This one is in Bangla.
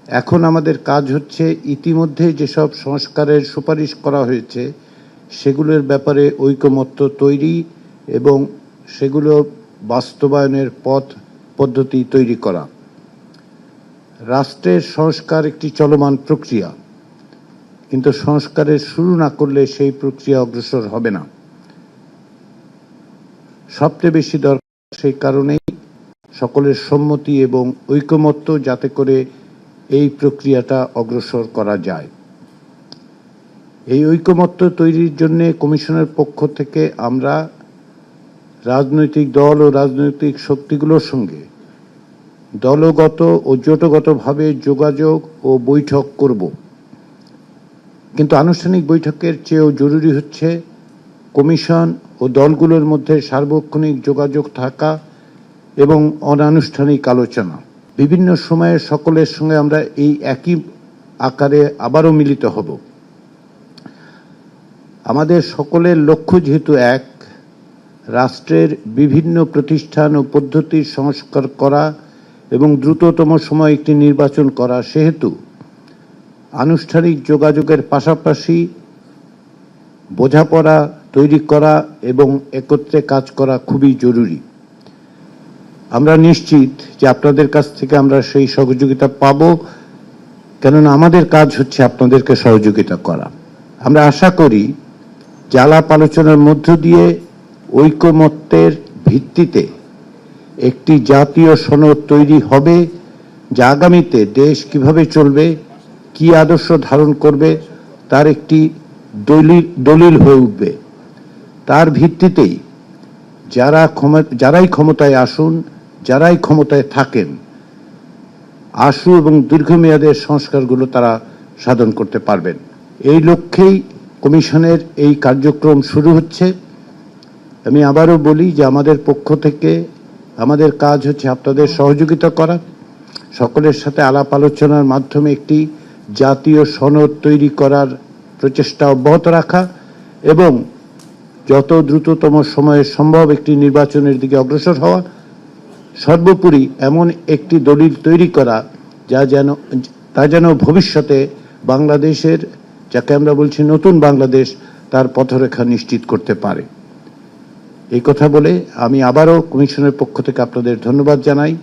এখন আমাদের কাজ হচ্ছে ইতিমধ্যে যেসব সংস্কারের সুপারিশ করা হয়েছে সেগুলোর ব্যাপারে ঐকমত্য তৈরি এবং সেগুলো বাস্তবায়নের পদ্ধতি তৈরি করা। রাষ্ট্রের সংস্কার একটি চলমান প্রক্রিয়া, কিন্তু সংস্কারের শুরু না করলে সেই প্রক্রিয়া অগ্রসর হবে না। সবচেয়ে বেশি দরকার সেই কারণেই সকলের সম্মতি এবং ঐকমত্য, যাতে করে এই প্রক্রিয়াটা অগ্রসর করা যায়। এই ঐকমত্য তৈরির জন্য কমিশনের পক্ষ থেকে আমরা রাজনৈতিক দল ও রাজনৈতিক শক্তিগুলোর সঙ্গে দলগত ও জোটগতভাবে যোগাযোগ ও বৈঠক করব। কিন্তু আনুষ্ঠানিক বৈঠকের চেয়েও জরুরি হচ্ছে কমিশন ও দলগুলোর মধ্যে সার্বক্ষণিক যোগাযোগ থাকা এবং অনানুষ্ঠানিক আলোচনা। বিভিন্ন সময়ে সকলের সঙ্গে আমরা এই একই আকারে আবারও মিলিত হব। আমাদের সকলের লক্ষ্য যেহেতু এক, রাষ্ট্রের বিভিন্ন প্রতিষ্ঠান ও পদ্ধতির সংস্কার করা এবং দ্রুততম সময়ে একটি নির্বাচন করা, সেহেতু আনুষ্ঠানিক যোগাযোগের পাশাপাশি বোঝাপড়া তৈরি করা এবং একত্রে কাজ করা খুবই জরুরি। আমরা নিশ্চিত যে আপনাদের কাছ থেকে আমরা সেই সহযোগিতা পাব, কেননা আমাদের কাজ হচ্ছে আপনাদেরকে সহযোগিতা করা। আমরা আশা করি যে আলাপ আলোচনার মধ্য দিয়ে ঐকমত্যের ভিত্তিতে একটি জাতীয় সনদ তৈরি হবে, যা আগামীতে দেশ কিভাবে চলবে, কি আদর্শ ধারণ করবে তার একটি দলিল হয়ে উঠবে। তার ভিত্তিতেই যারাই ক্ষমতায় আসুন, যারাই ক্ষমতায় থাকেন, আশু এবং দীর্ঘমেয়াদের সংস্কারগুলো তারা সাধন করতে পারবেন। এই লক্ষ্যেই কমিশনের এই কার্যক্রম শুরু হচ্ছে। আমি আবারও বলি যে আমাদের পক্ষ থেকে আমাদের কাজ হচ্ছে আপনাদের সহযোগিতা করা, সকলের সাথে আলাপ আলোচনার মাধ্যমে একটি জাতীয় সনদ তৈরি করার প্রচেষ্টা অব্যাহত রাখা এবং যত দ্রুততম সময়ে সম্ভব একটি নির্বাচনের দিকে অগ্রসর হওয়া। সর্বোপরি এমন একটি দলিল তৈরি করা তা যেন ভবিষ্যতে বাংলাদেশের, যাকে আমরা বলছি নতুন বাংলাদেশ, তার পথরেখা নিশ্চিত করতে পারে। এই কথা বলে আমি আবারও কমিশনের পক্ষ থেকে আপনাদের ধন্যবাদ জানাই।